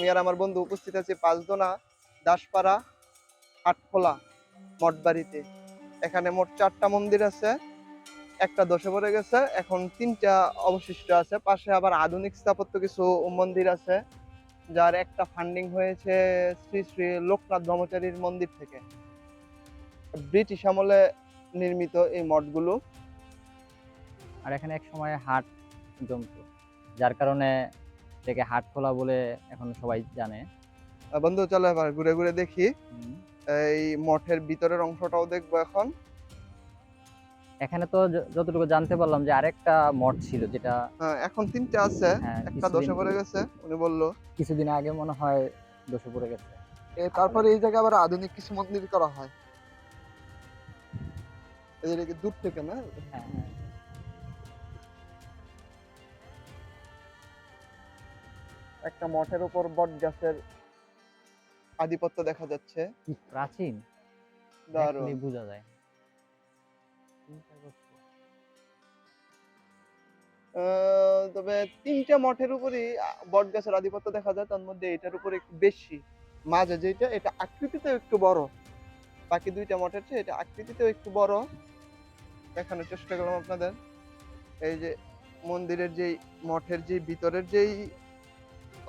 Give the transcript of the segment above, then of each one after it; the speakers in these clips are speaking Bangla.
আমি আর আমার বন্ধু উপস্থিত আছি পাঁচদোনা দাসপাড়া কাঠখোলা মঠবাড়িতে। এখানে মোট 4টা মন্দির আছে, একটা ধসে পড়ে গেছে, এখন 3টা অবশিষ্ট আছে। পাশে আবার আধুনিক স্থাপত্য কিছু মন্দির আছে, যার একটা ফান্ডিং হয়েছে শ্রী শ্রী লোকনাথ ব্রহ্মচারীর মন্দির থেকে। ব্রিটিশ আমলে নির্মিত এই মঠগুলো। আর এখানে এক সময় হাট জমতো, যার কারণে এটাকে হাট খোলা বলে এখন সবাই জানে। বন্ধু চলো এবার ঘুরে ঘুরে দেখি। হুম। এই মঠের ভিতরের অংশটাও দেখবো এখন। এখানে তো যতটুকু জানতে পারলাম যে আরেকটা মঠ ছিল, যেটা এখন 3টা আছে, হ্যাঁ একটা ধসে পড়ে গেছে উনি বললো। কিছুদিন আগে মনে হয় ধসে পড়ে গেছে। তারপরে এই জায়গায় আবার আধুনিক কিছু মন্দির করা হয়। এদিকে দূর থেকে না, হ্যাঁ, হ্যাঁ। একটা মঠের উপর বট গাছের আধিপত্য দেখা যাচ্ছে। কি প্রাচীন, দারুণ। দেখলেই বোঝা যায়। চিন্তা করতে। তবে 3টা মঠের উপরই বট গাছের আধিপত্য দেখা যায়, তার মধ্যে এটার উপরে একটু বেশি। মাঝে যেটা, এটা আকৃতিতেও একটু বড়। বাকি 2টা মঠের চেয়ে এটা আকৃতিতেও একটু বড়। দেখানোর চেষ্টা করলাম আপনাদের। এই যে মন্দিরের যেই মঠের যে ভিতরের যেই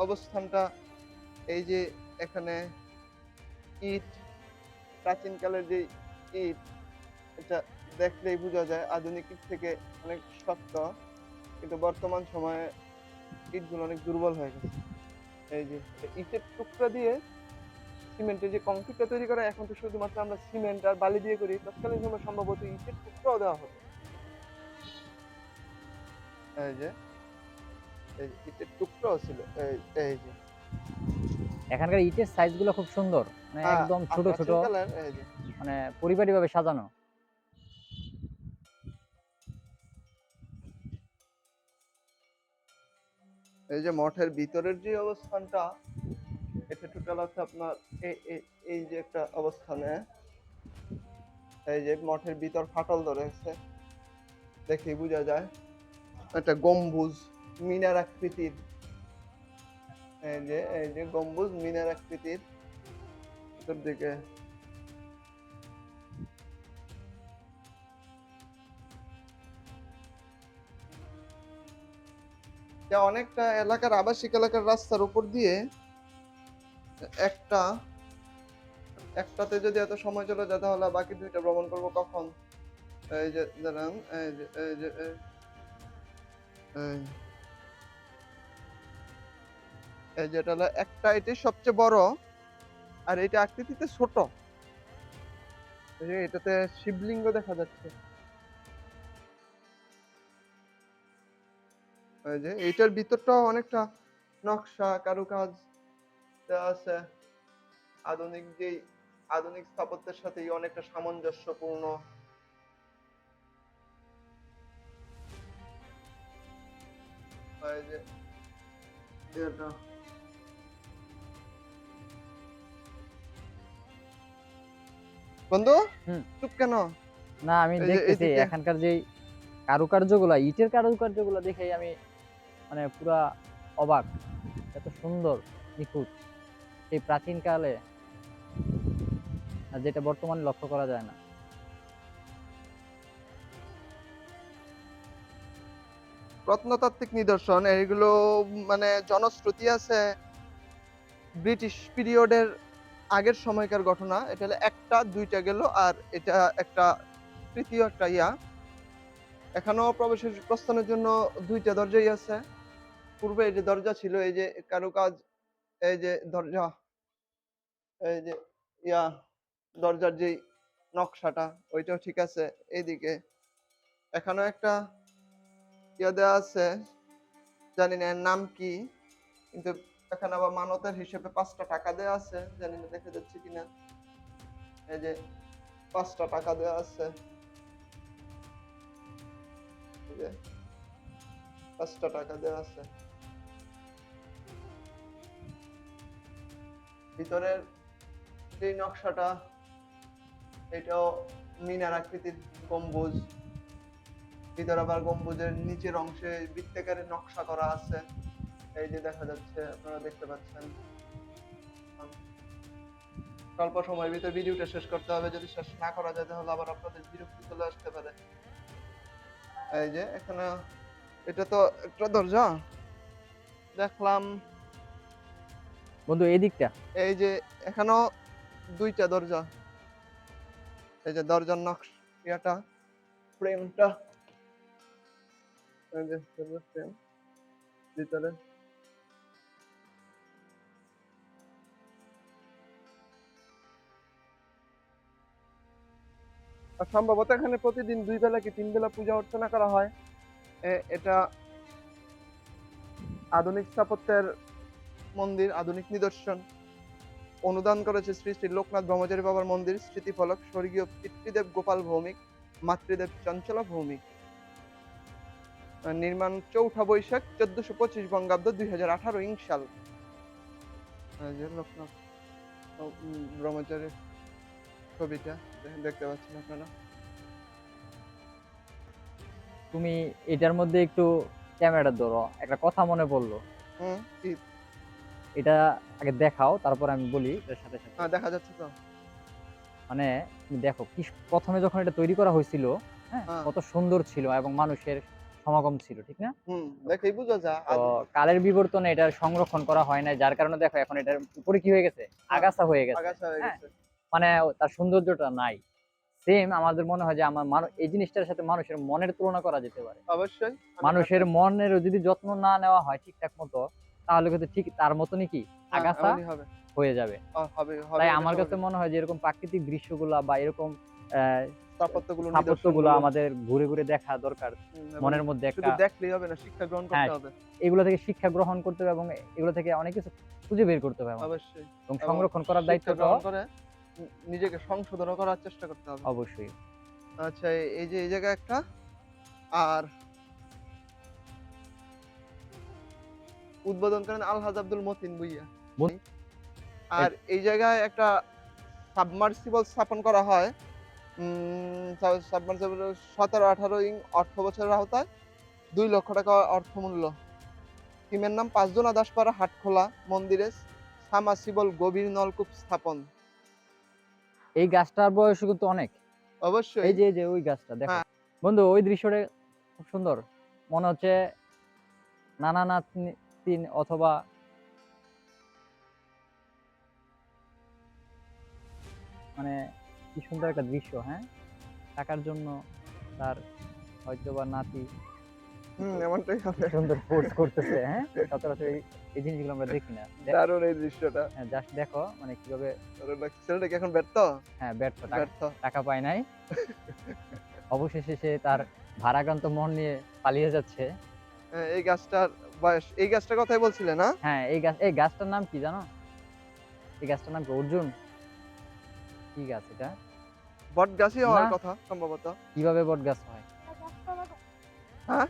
অবস্থানটা, এই যে এখানে ইট, প্রাচীনকালের যে ইট, এটা দেখলেই বোঝা যায় আধুনিক ইট থেকে অনেক শক্ত, কিন্তু বর্তমান সময়ে ইটগুলো অনেক দুর্বল হয়ে গেছে। এই যে ইটের টুকরা দিয়ে সিমেন্টের যে কংক্রিটটা তৈরি করা, এখন তো শুধুমাত্র আমরা সিমেন্ট আর বালি দিয়ে করি, তৎকালীন সময় সম্ভবত ইটের টুকরাও দেওয়া হতো। এই যে ইটের টুকরাও ছিল। এই যে এখানকার ইটের সাইজ গুলো খুব সুন্দর, মানে হ্যাঁ, একদম আর ছোট ছোট, প্রাচীন কালের এই যে মানে পরিপাটি ভাবে সাজানো। মঠের ভিতরের যে অবস্থানটা, এটা টোটাল আছে আপনার এই যে একটা অবস্থানে, এই যে মঠের ভিতর ফাটল ধরেছে, দেখেই বোঝা যায় একটা গম্বুজ মিনার আকৃতির। এই যে গম্বুজ মিনার আকৃতির ভিতর দিকে। যা অনেকটা এলাকার আবাসিক এলাকার রাস্তার উপর দিয়ে একটা একটাতে যদি এত সময় চলে যায়, তাহলে বাকি 2টা ভ্রমণ করব কখন? এই যে দাঁড়ান, এই এই যে এটা হলো একটা, এটি সবচেয়ে বড়, আর এটা আকৃতিতে ছোট। এই যে এটাতে শিবলিঙ্গ দেখা যাচ্ছে। এই যে এইটার ভিতরটাও অনেকটা নকশা কারুকাজ দেওয়া আছে। আধুনিক স্থাপত্যের সাথেই অনেকটা সামঞ্জস্যপূর্ণ। এই যে এটা বন্ধু, হুম। চুপ কেন? না, আমি এই যে দেখতেছি এইদিকে এখানকার যে কারুকার্যগুলা, ইটের কারুকার্যগুলা দেখেই আমি মানে পুরা অবাক। এত সুন্দর, নিখুঁত, এই প্রাচীন কালে, আর যেটা বর্তমানে লক্ষ্য করা যায় না। প্রত্নতাত্ত্বিক নিদর্শন এইগুলো, মানে জনশ্রুতি আছে ব্রিটিশ পিরিয়ডের আগের সময়কার ঘটনা। এটা হলো একটা 2টা গেল, আর এটা একটা তৃতীয় একটা ইয়া। এখানেও প্রবেশের প্রস্থানের জন্য 2টা দরজাই আছে। পূর্বে এই যে দরজা ছিল, এই যে কারুকাজ, এই যে দরজা, এই যে ইয়া দরজার যে নকশাটা, ওইটাও ঠিক আছে। এইদিকে এখানেও একটা ইয়া দেওয়া আছে, জানি না এর নাম কি, কিন্তু এখানে আবার মানতের হিসেবে 5টা টাকা দেওয়া আছে, জানি না দেখা যাচ্ছে কিনা। এই যে 5টা টাকা দেওয়া আছে, এই যে 5টা টাকা দেওয়া আছে। ভিতরের যে নকশাটা, এটাও মিনার আকৃতির গম্বুজ। ভিতরে আবার গম্বুজের নিচের অংশে বৃত্তাকারের নকশা করা আছে। এই যে দেখা যাচ্ছে, আপনারা দেখতে পাচ্ছেন। স্বল্প সময়ের ভিতরে ভিডিওটা শেষ করতে হবে, যদি শেষ না করা যায় তাহলে আবার আপনাদের বিরক্তি চলে আসতে পারে। এই যে এখানে এটা তো একটা দরজা দেখলাম। বন্ধু এই দিকটা এই যে এখানেও দুইটা দরজা, এই যে দরজার নকশ ইয়াটা ফ্রেমটা, এই যে দরজার ফ্রেম ভিতরে। আর সম্ভবত এখানে প্রতিদিন 2 বেলা কি 3 বেলা পূজা অর্চনা করা হয়। এটা আধুনিক স্থাপত্যের মন্দির, আধুনিক নিদর্শন। অনুদান করেছে শ্রী শ্রী লোকনাথ ব্রহ্মচারী বাবার মন্দির স্মৃতিফলক, স্বর্গীয় পিতৃদেব গোপাল ভৌমিক, মাতৃদেব চঞ্চলা ভৌমিক। নির্মাণ 4 বৈশাখ 1425 বঙ্গাব্দ 2018 ইং সাল। এই যে লোকনাথ ব্রহ্মচারীর ছবিটা দেখতে পাচ্ছেন আপনারা। তুমি এটার মধ্যে একটু ক্যামেরাটা ধরো, একটা কথা মনে পড়লো। কি? এটা আগে দেখাও, তারপর আমি বলি এর সাথে সাথে। দেখা যাচ্ছে তো। মানে তুমি দেখো কি প্রথমে যখন এটা তৈরি করা হয়েছিল, হ্যাঁ, হ্যাঁ। কত সুন্দর ছিল এবং মানুষের সমাগম ছিল, ঠিক না? দেখেই বোঝা যায়। তো কালের বিবর্তনে এটা সংরক্ষণ করা হয় না, যার কারণে দেখো এখন এটার উপরে কি হয়ে গেছে, আগাছা হয়ে গেছে। আগাছা হয়ে হ্যাঁ, গেছে। মানে তার সৌন্দর্যটা নাই। সেম আমাদের মনে হয় যে এই জিনিসটার সাথে মানুষের মনের তুলনা করা যেতে পারে। অবশ্যই। মানুষের মনের যদি যত্ন না নেওয়া হয় ঠিকঠাক মতো, তাহলে কিন্তু ঠিক তার মতনই কি আগাছা এমনই হবে। হয়ে যাবে। হবে তাই এটা আমার কাছে স্বাভাবিক। মনে হয় যে এরকম প্রাকৃতিক দৃশ্যগুলা বা এরকম আহ, স্থাপত্যগুলো স্থাপত্যগুলো নিদর্শনগুলো আমাদের ঘুরে ঘুরে দেখা দরকার। এবং মনের মধ্যে শুধু একটা, দেখলেই হবে না, শিক্ষা গ্রহণ হ্যাঁ, করতে হবে। এগুলো থেকে শিক্ষা গ্রহণ করতে হবে এবং এগুলো থেকে অনেক কিছু খুঁজে বের করতে হবে আমাদের। অবশ্যই। এবং এবং সংরক্ষণ করার শিক্ষা দায়িত্বটা গ্রহণ করে নিজেকে সংশোধনও করার চেষ্টা করতে হবে। অবশ্যই। আচ্ছা, এই যে এই জায়গায় একটা, আর উদ্বোধন করেন আলহাজ আব্দুল মতিন ভুইয়া। আর এই জায়গায় একটা সাবমার্সিবল স্থাপন করা হয়। সাবমার্সিবল 17-18 অর্থ বছরের আওতায় 2 লক্ষ টাকা অর্থমূল্য। টিমের নাম 5 জনা দাসপাড়া হাটখোলা মন্দিরে সাবমার্সিবল গভীর নলকূপ স্থাপন। এই গাছটার বয়স কিন্তু অনেক। অবশ্যই। এই যে ওই গাছটা দেখো হ্যাঁ। বন্ধু, ওই দৃশ্যটা খুব সুন্দর। মনে হচ্ছে নানা নাতনি অথবা মানে কি সুন্দর একটা দৃশ্য। হ্যাঁ, টাকার জন্য তার হয়তোবা নাতি এমনটাই হবে। সুন্দর ফোর্স করতেছে। হ্যাঁ, সচরাচর এই জিনিসগুলো আমরা দেখি না। দারুণ এই দৃশ্যটা। হ্যাঁ, জাস্ট দেখো মানে কিভাবে। দারুণ লাগছে। ছেলেটা কি এখন ব্যর্থ? হ্যাঁ, ব্যর্থ, ব্যর্থ। টাকা পায় নাই। অবশেষে সে তার ভারাক্রান্ত মন নিয়ে পালিয়ে যাচ্ছে। এই গাছটার বয়স, এই গাছটার কথাই বলছিলে না? হ্যাঁ, এই গাছটার নাম কি জানো? এই গাছটার নাম কি অর্জুন? কি গাছ এটা? বট গাছই হওয়ার না। কথা সম্ভবত। কিভাবে বট গাছ হয়? হ্যাঁ?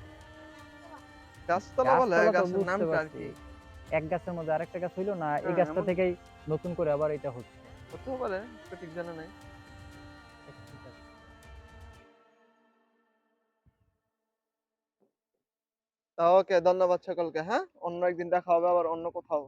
গাছতলা বলে গাছতলা তো গাছের বুঝতে নামটা আর পারছি। কি। এক গাছের মধ্যে আরেকটা গাছ হইলো না, এই হ্যাঁ, গাছটা এমন থেকেই নতুন করে আবার এটা হচ্ছে। হতেও পারে, সঠিক জানা নাই। ঠিক আছে। ওকে, ধন্যবাদ সকলকে। হ্যাঁ? অন্য একদিন দেখা হবে আবার অন্য কোথাও।